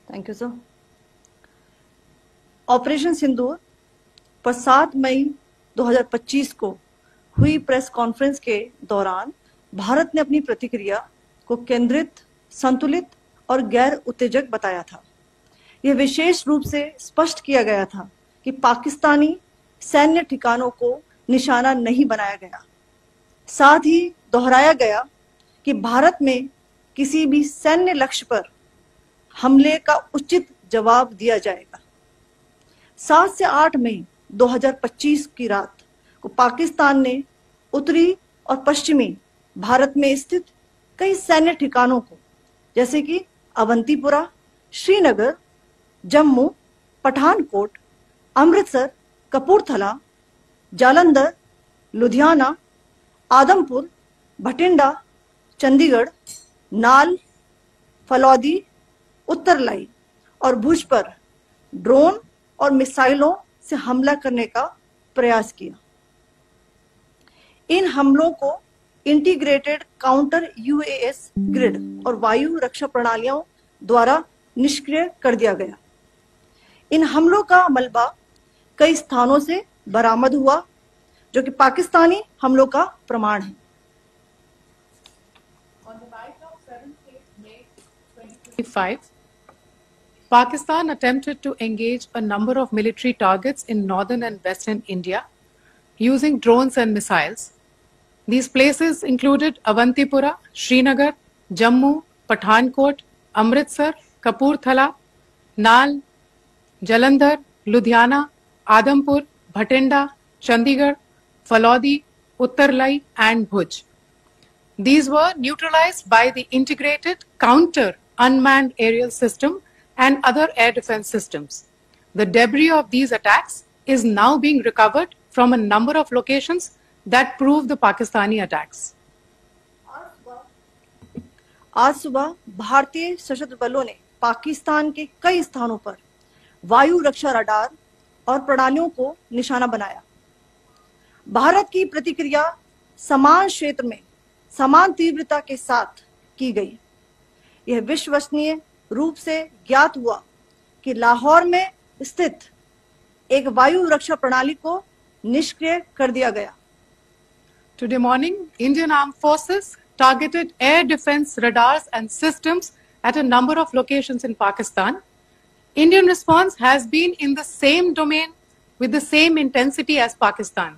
Thank you sir. Operation सिंदूर पर 7 मई 2025 को हुई प्रेस कॉन्फ्रेंस के दौरान भारत ने अपनी प्रतिक्रिया को केंद्रित, संतुलित और गैर उत्तेजक बताया था। यह विशेष रूप से स्पष्ट किया गया था कि पाकिस्तानी सैन्य ठिकानों को निशाना नहीं बनाया गया। साथ ही दोहराया गया कि भारत में किसी भी सैन्य लक्ष्य पर हमले का उचित जवाब दिया जाएगा। 7 से 8 मई 2025 की रात को पाकिस्तान ने उत्तरी और पश्चिमी भारत में स्थित कई सैन्य ठिकानों को, जैसे कि अवंतीपुरा, श्रीनगर, जम्मू, पठानकोट, अमृतसर, कपूरथला, जालंधर, लुधियाना, आदमपुर, भटिंडा, चंडीगढ़, नाल, फलौदी, उत्तरलाई और भुज पर ड्रोन और मिसाइलों से हमला करने का प्रयास किया। इन हमलों को इंटीग्रेटेड काउंटर यूएस ग्रिड और वायु रक्षा प्रणालियों द्वारा निष्क्रिय कर दिया गया। इन हमलों का मलबा कई स्थानों से बरामद हुआ, जो कि पाकिस्तानी हमलों का प्रमाण है। On the night of 7th May 2025, Pakistan attempted to engage a number of military targets in northern and western India using drones and missiles. These places included Avantipura, Srinagar, Jammu, Pathankot, Amritsar, Kapurthala, Nal, Jalandhar, Ludhiana, Adampur, Bhatinda, Chandigarh, Falodi, Uttarlai, and Bhuj. These were neutralized by the integrated counter unmanned aerial system and other air defense systems. The debris of these attacks is now being recovered from a number of locations that prove the Pakistani attacks. आज सुबह भारतीय सशस्त्र बलों ने पाकिस्तान के कई स्थानों पर वायु रक्षा रडार और प्रणालियों को निशाना बनाया। भारत की प्रतिक्रिया समान क्षेत्र में समान तीव्रता के साथ की गई। यह विश्वसनीय रूप से ज्ञात हुआ कि लाहौर में स्थित एक वायु रक्षा प्रणाली को निष्क्रिय कर दिया गया। Today morning, Indian Armed Forces targeted air defense radars and systems at a number of locations in Pakistan. Indian response has been in the same domain with the same intensity as Pakistan.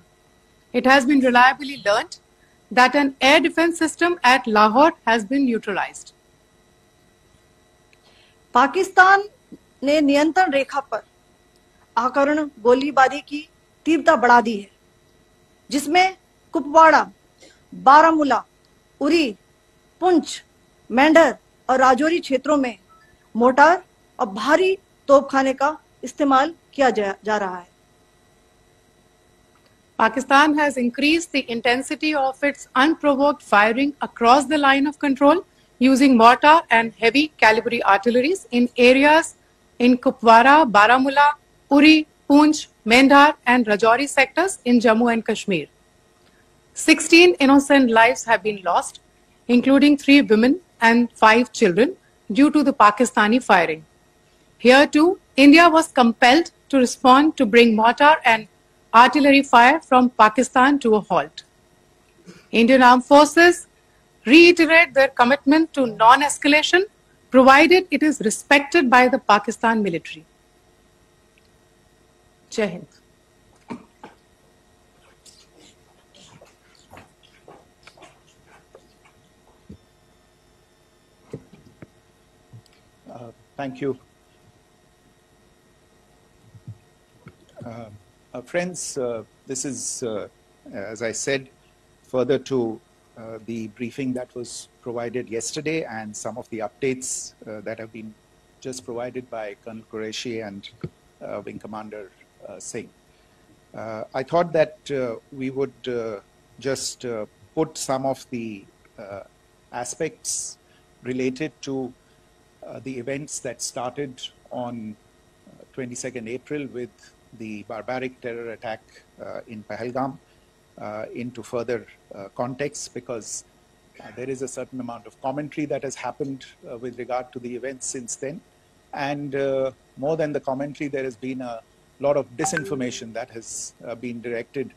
It has been reliably learnt that an air defense system at Lahore has been neutralized. Pakistan ने नियंत्रण रेखा पर आकरण गोलीबारी की तीव्रता बढ़ा दी है, जिसमें कुपवाड़ा, बारामूला, उरी, पुंछ, मेंढर और राजौरी क्षेत्रों में मोर्टार और भारी तोपखाने का इस्तेमाल किया जा रहा है। Pakistan has increased the intensity of its unprovoked firing across the line of control using mortar and heavy calibre artilleries in areas in Kupwara, Baramulla, Uri, Poonch, Mendhar and Rajouri sectors in Jammu and Kashmir. 16 innocent lives have been lost, including 3 women and 5 children, due to the Pakistani firing. Here too, India was compelled to respond to bring mortar and artillery fire from Pakistan to a halt. Indian Armed Forces reiterate their commitment to non-escalation, provided it is respected by the Pakistan military. Jai Hind. Thank you. Friends, this is, as I said, further to the briefing that was provided yesterday and some of the updates that have been just provided by Colonel Qureshi and Wing Commander Singh. I thought that we would just put some of the aspects related to the events that started on 22nd April with the barbaric terror attack in Pahalgam into further context, because there is a certain amount of commentary that has happened with regard to the events since then. And more than the commentary, there has been a lot of disinformation that has been directed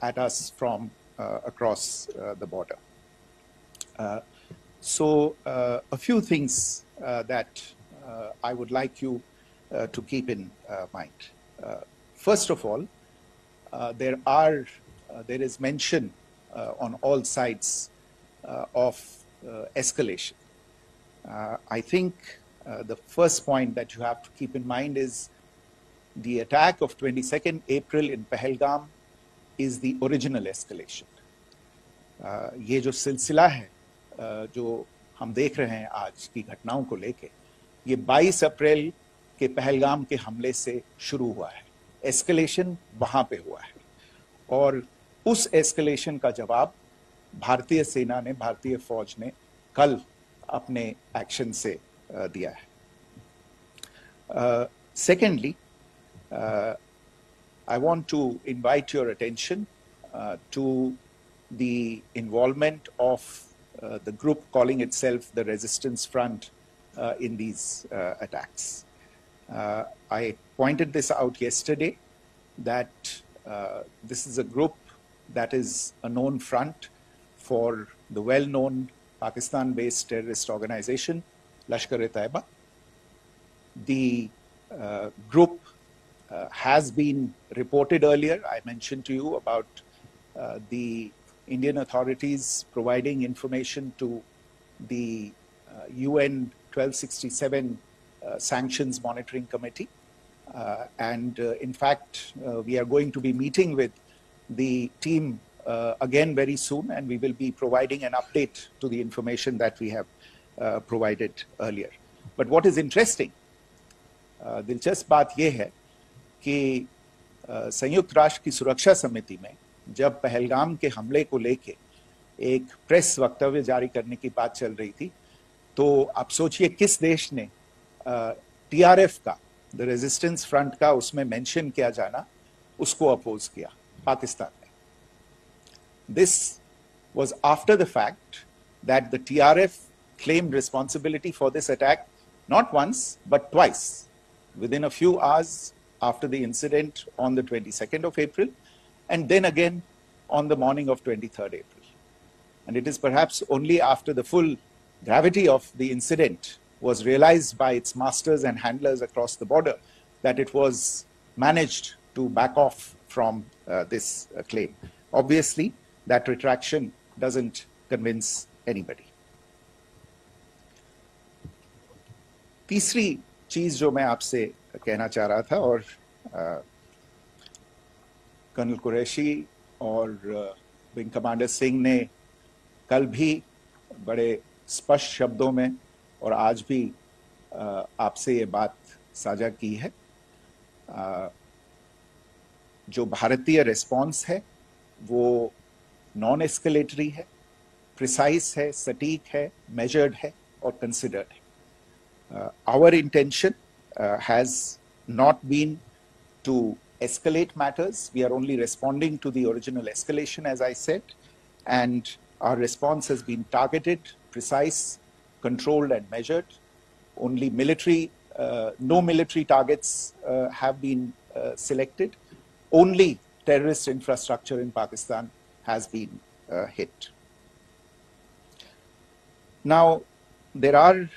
at us from across the border. So a few things that I would like you to keep in mind. First of all, there is mention on all sides of escalation. I think the first point that you have to keep in mind is the attack of 22nd April in Pahalgam is the original escalation. ये जो सिलसिला है जो हम देख रहे हैं आज की घटनाओं को लेके, ये 22 अप्रैल के पहलगाम के हमले से शुरू हुआ है. एस्केलेशन वहां पे हुआ है और उस एस्केलेशन का जवाब भारतीय सेना ने, भारतीय फौज ने कल अपने एक्शन से दिया है. Secondly, I want to invite your attention to the involvement of the group calling itself the Resistance Front in these attacks. I pointed this out yesterday that this is a group that is a known front for the well-known Pakistan-based terrorist organization, Lashkar-e-Taiba. The group has been reported earlier. I mentioned to you about the Indian authorities providing information to the UN 1267 Sanctions Monitoring Committee. And in fact, we are going to be meeting with the team again very soon, and we will be providing an update to the information that we have provided earlier. But what is interesting, दिलचस्प बात यह है कि संयुक्त राष्ट्र की सुरक्षा समिति में जब पहलगाम के हमले को लेके एक प्रेस वक्तव्य जारी करने की बात चल रही थी, तो आप सोचिए किस देश ने टीआरएफ का, द रेजिस्टेंस फ्रंट का उसमें मेंशन किया जाना, उसको अपोज किया, पाकिस्तान ने. This was after the fact that the TRF claimed responsibility for this attack not once but twice within a few hours after the incident on the 22nd of April and then again on the morning of 23rd April. And it is perhaps only after the full gravity of the incident was realized by its masters and handlers across the border that it was managed to back off from this claim. Obviously, that retraction doesn't convince anybody. तीसरी चीज जो मैं आपसे कहना चाह रहा था, और कर्नल कुरैशी और विंग कमांडर सिंह ने कल भी बड़े स्पष्ट शब्दों में और आज भी आपसे ये बात साझा की है. जो भारतीय रिस्पॉन्स है वो नॉन एस्केलेटरी है, प्रिसाइज है, सटीक है, मेजर्ड है और कंसिडर्ड है. Our intention has not been to escalate matters. We are only responding to the original escalation, as I said, and our response has been targeted, precise, controlled and measured. Only no military targets have been selected. Only terrorist infrastructure in Pakistan has been hit. Now, there are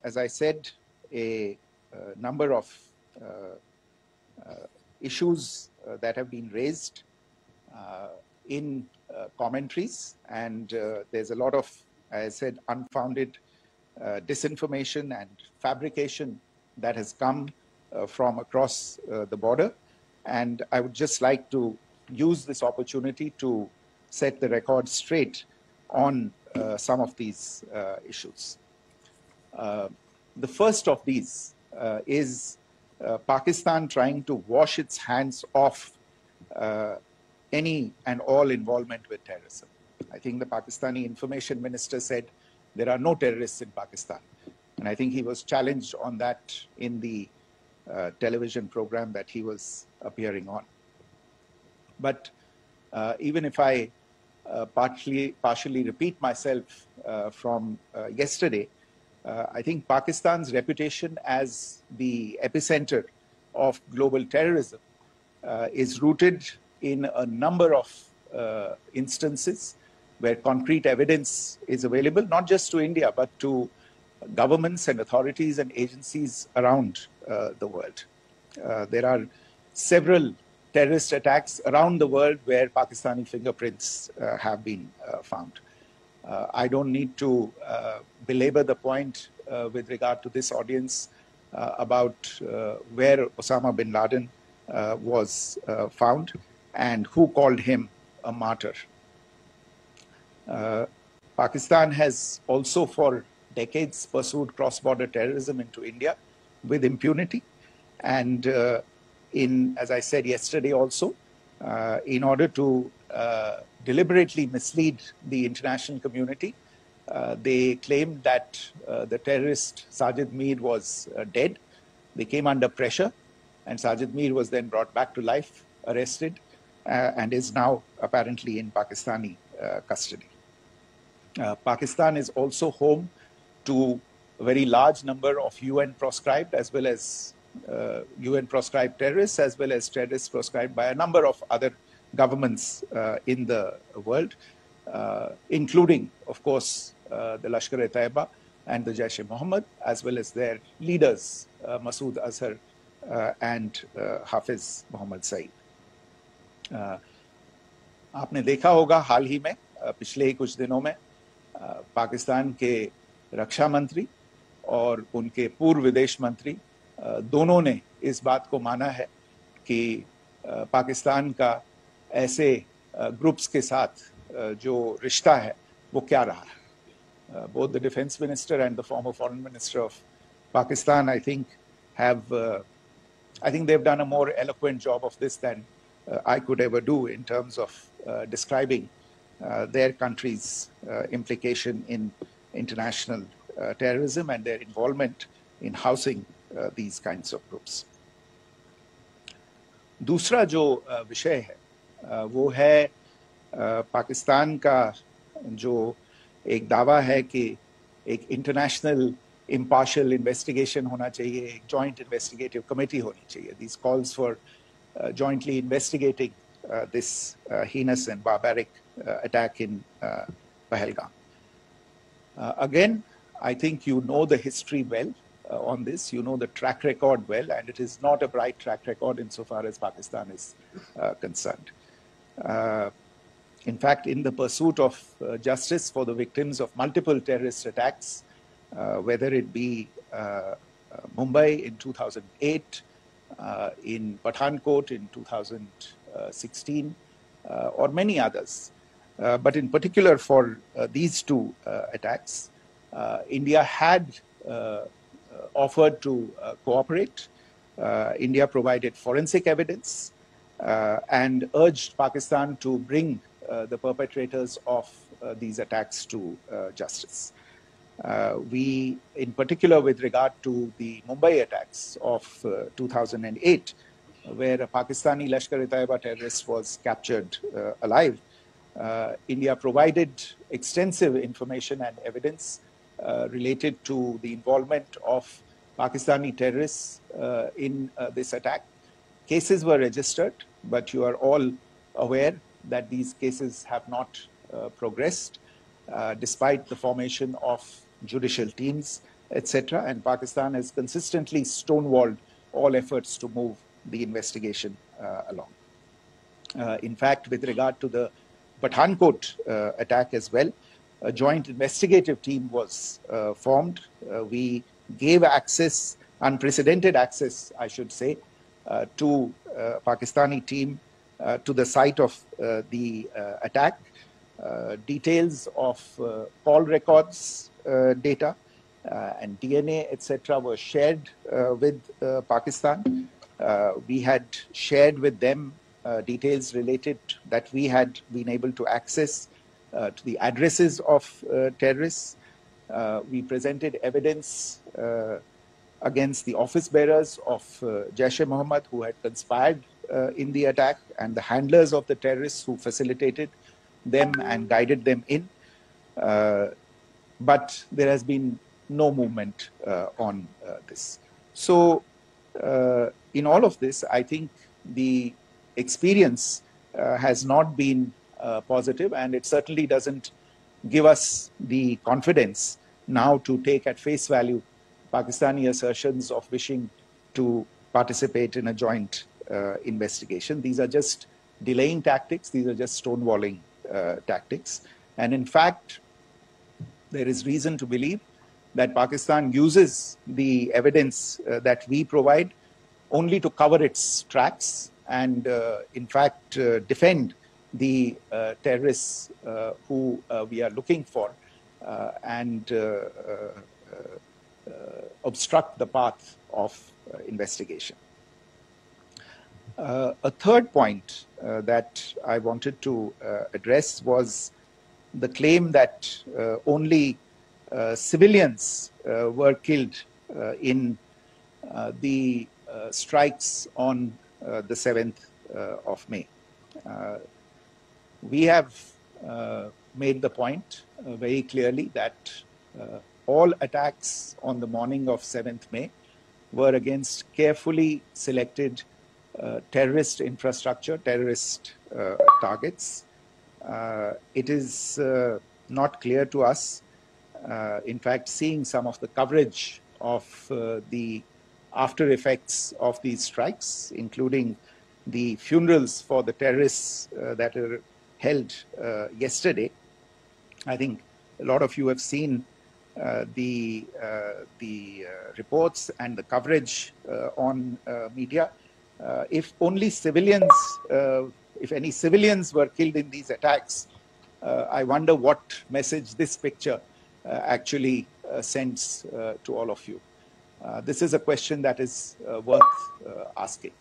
as I said, a number of issues that have been raised in commentaries, and there's a lot of, as I said, unfounded disinformation and fabrication that has come from across the border. And I would just like to use this opportunity to set the record straight on some of these issues. The first of these is Pakistan trying to wash its hands off any and all involvement with terrorism. I think the Pakistani information minister said there are no terrorists in Pakistan. And I think he was challenged on that in the television program that he was appearing on. But even if I partially repeat myself from yesterday, I think Pakistan's reputation as the epicenter of global terrorism is rooted in a number of instances where concrete evidence is available, not just to India, but to governments and authorities and agencies around the world. There are several terrorist attacks around the world where Pakistani fingerprints have been found. I don't need to belabor the point with regard to this audience about where Osama bin Laden was found and who called him a martyr. Pakistan has also for decades pursued cross-border terrorism into India with impunity. And as I said yesterday also, in order to deliberately mislead the international community, they claimed that the terrorist Sajid Mir was dead. They came under pressure, and Sajid Mir was then brought back to life, arrested, and is now apparently in Pakistani custody. Pakistan is also home to a very large number of UN proscribed as well as UN proscribed terrorists, as well as terrorists proscribed by a number of other governments in the world, including, of course, the Lashkar-e-Taiba and the Jaish-e-Mohammed, as well as their leaders, Masood Azhar and Hafiz Mohammed Saeed. आपने देखा होगा हाल ही में पिछले ही कुछ दिनों में पाकिस्तान के रक्षा मंत्री और उनके पूर्व विदेश मंत्री दोनों ने इस बात को माना है कि पाकिस्तान का ऐसे ग्रुप्स के साथ जो रिश्ता है वो क्या रहा है. Both the defense minister and the former foreign minister of Pakistan, I think they've done a more eloquent job of this than I could ever do in terms of describing their country's implication in international terrorism and their involvement in housing these kinds of groups. दूसरा जो विषय है वो है पाकिस्तान का जो एक दावा है कि एक इंटरनेशनल impartial investigation होना चाहिए, एक joint investigative committee होनी चाहिए. These calls for jointly investigating this heinous and barbaric attack in Pahalgam. Again, I think you know the history well on this. You know the track record well, and it is not a bright track record insofar as Pakistan is concerned. In fact, in the pursuit of justice for the victims of multiple terrorist attacks, whether it be Mumbai in 2008, in Pathankot in 2016, or many others, but in particular for these two attacks, India had offered to cooperate. India provided forensic evidence and urged Pakistan to bring the perpetrators of these attacks to justice. We, in particular with regard to the Mumbai attacks of 2008, where a Pakistani Lashkar-e-Taiba terrorist was captured alive, India provided extensive information and evidence related to the involvement of Pakistani terrorists in this attack. Cases were registered, but you are all aware that these cases have not progressed despite the formation of judicial teams, etc. And Pakistan has consistently stonewalled all efforts to move the investigation along. In fact, with regard to the Pathankot attack as well, a joint investigative team was formed. We gave access, unprecedented access, I should say, to Pakistani team to the site of the attack. Details of call records data and DNA, etc., were shared with Pakistan. We had shared with them details related that we had been able to access to the addresses of terrorists. We presented evidence against the office bearers of Jaish-e-Mohammed who had conspired in the attack, and the handlers of the terrorists who facilitated them and guided them in. But there has been no movement on this. So in all of this, I think the experience has not been positive, and it certainly doesn't give us the confidence now to take at face value Pakistani assertions of wishing to participate in a joint investigation. These are just delaying tactics. These are just stonewalling tactics. And in fact, there is reason to believe that Pakistan uses the evidence that we provide only to cover its tracks and, in fact, defend the terrorists who we are looking for and obstruct the path of investigation. A third point that I wanted to address was the claim that only civilians were killed in the strikes on the 7th of May. We have made the point very clearly that all attacks on the morning of 7th May were against carefully selected terrorist infrastructure, terrorist targets. It is not clear to us, in fact, seeing some of the coverage of the after effects of these strikes, including the funerals for the terrorists that are held yesterday. I think a lot of you have seen the reports and the coverage on media. If only civilians, if any civilians were killed in these attacks, I wonder what message this picture actually sends to all of you. This is a question that is worth asking.